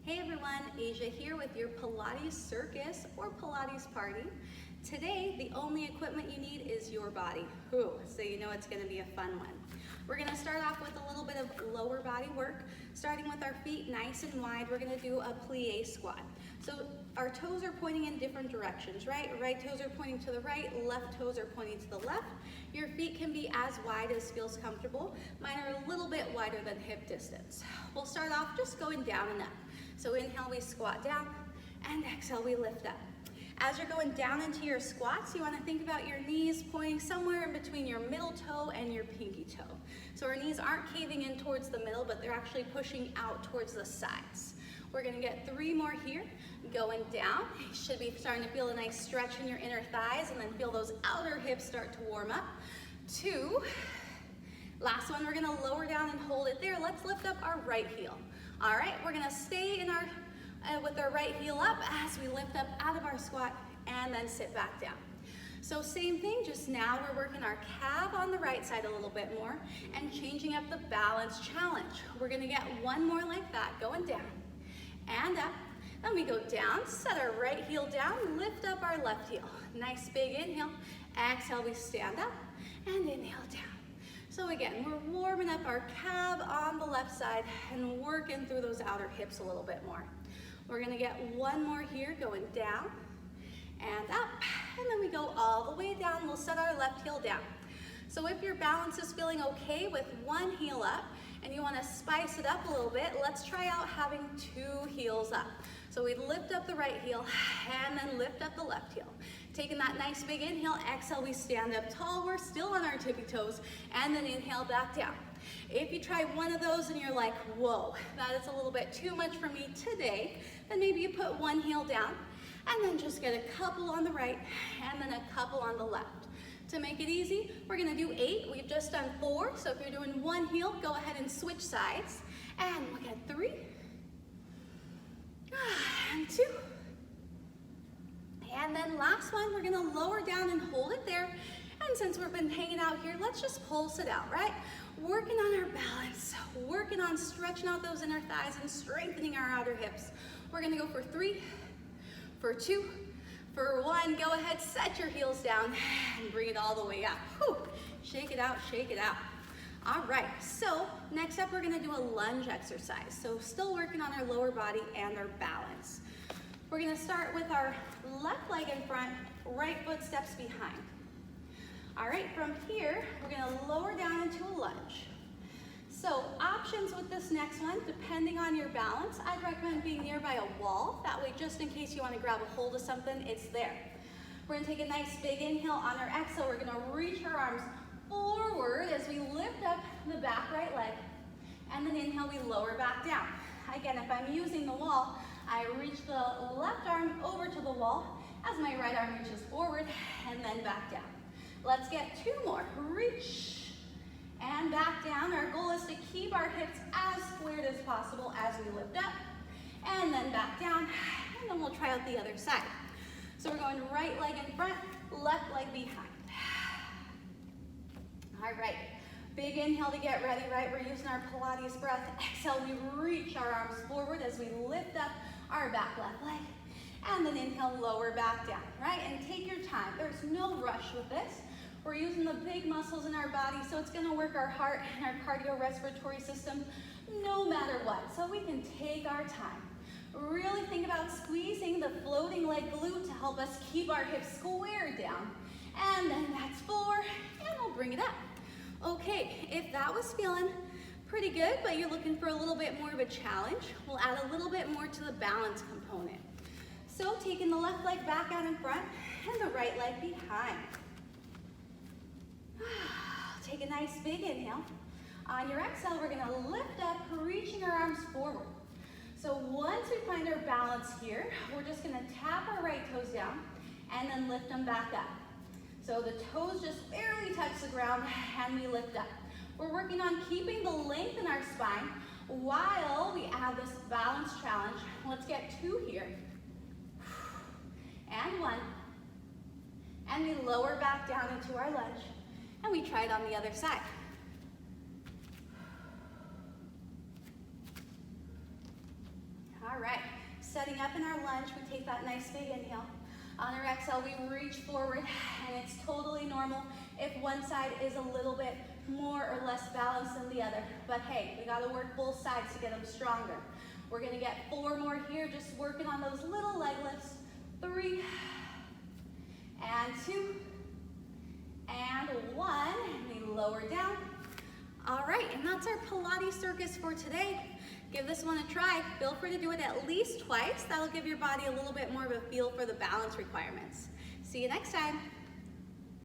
Hey everyone, Asia here with your Pilates circus or Pilates party. Today, the only equipment you need is your body. Whew, so you know it's gonna be a fun one. We're gonna start off with a little bit of lower body work. Starting with our feet nice and wide, we're gonna do a plie squat. So our toes are pointing in different directions, right? Right toes are pointing to the right, left toes are pointing to the left. Your feet can be as wide as feels comfortable. Mine are a little bit wider than hip distance. We'll start off just going down and up. So inhale, we squat down, and exhale, we lift up. As you're going down into your squats, you wanna think about your knees pointing somewhere in between your middle toe and your pinky toe. So our knees aren't caving in towards the middle, but they're actually pushing out towards the sides. We're gonna get 3 more here. Going down, you should be starting to feel a nice stretch in your inner thighs and then feel those outer hips start to warm up. 2. Last one, we're gonna lower down and hold it there. Let's lift up our right heel. All right, we're gonna stay in our with our right heel up as we lift up out of our squat and then sit back down. So same thing, just now we're working our calf on the right side a little bit more and changing up the balance challenge. We're gonna get 1 more like that, going down and up. Then we go down, set our right heel down, lift up our left heel. Nice big inhale, exhale, we stand up and inhale down. So again, we're warming up our calf on the left side and working through those outer hips a little bit more. We're gonna get 1 more here, going down and up, and then we go all the way down. We'll set our left heel down. So if your balance is feeling okay with 1 heel up and you wanna spice it up a little bit, let's try out having 2 heels up. So we lift up the right heel and then lift up the left heel. Taking that nice big inhale, exhale, we stand up tall. We're still on our tippy toes, and then inhale back down. If you try one of those and you're like, whoa, that is a little bit too much for me today, then maybe you put 1 heel down and then just get a couple on the right and then a couple on the left. To make it easy, we're gonna do 8. We've just done 4, so if you're doing 1 heel, go ahead and switch sides. And we'll get 3, and 2. And then last one, we're gonna lower down and hold it there. And since we've been hanging out here, let's just pulse it out, right? Working on our balance, working on stretching out those inner thighs and strengthening our outer hips. We're gonna go for 3, for 2, for 1. Go ahead, set your heels down and bring it all the way up. Whew. Shake it out, shake it out. All right, so next up, we're gonna do a lunge exercise. So still working on our lower body and our balance. We're gonna start with our left leg in front, right foot steps behind. All right, from here, we're gonna lower down into a lunge. So options with this next one, depending on your balance, I'd recommend being nearby a wall. That way, just in case you wanna grab a hold of something, it's there. We're gonna take a nice big inhale. On our exhale, we're gonna reach our arms forward as we lift up the back right leg. And then inhale, we lower back down. Again, if I'm using the wall, I reach the left arm over to the wall as my right arm reaches forward and then back down. Let's get 2 more. Reach and back down. Our goal is to keep our hips as squared as possible as we lift up and then back down, and then we'll try out the other side. So we're going right leg in front, left leg behind. All right, big inhale to get ready, right? We're using our Pilates breath. Exhale, we reach our arms forward as we lift up our back left leg. And then inhale, lower back down, right? And take your time. There's no rush with this. We're using the big muscles in our body, so it's gonna work our heart and our cardiorespiratory system no matter what. So we can take our time. Really think about squeezing the floating leg glute to help us keep our hips squared down. And then that's 4, and we'll bring it up. Okay, if that was feeling pretty good, but you're looking for a little bit more of a challenge, we'll add a little bit more to the balance component. So taking the left leg back out in front and the right leg behind. Take a nice big inhale. On your exhale, we're gonna lift up, reaching our arms forward. So once we find our balance here, we're just gonna tap our right toes down and then lift them back up. So the toes just barely touch the ground and we lift up. We're working on keeping the length in our spine while we add this balance challenge. Let's get 2 here. And 1. And we lower back down into our lunge. And we try it on the other side. All All right, setting up in our lunge, we take that nice big inhale. On our exhale, we reach forward, and it's totally normal if one side is a little bit more or less balanced than the other. But hey, we gotta work both sides to get them stronger. We're gonna get 4 more here, just working on those little leg lifts. 3, and 2, and 1, and we lower down. All right, and that's our Pilates circus for today. Give this one a try. Feel free to do it at least twice. That'll give your body a little bit more of a feel for the balance requirements. See you next time.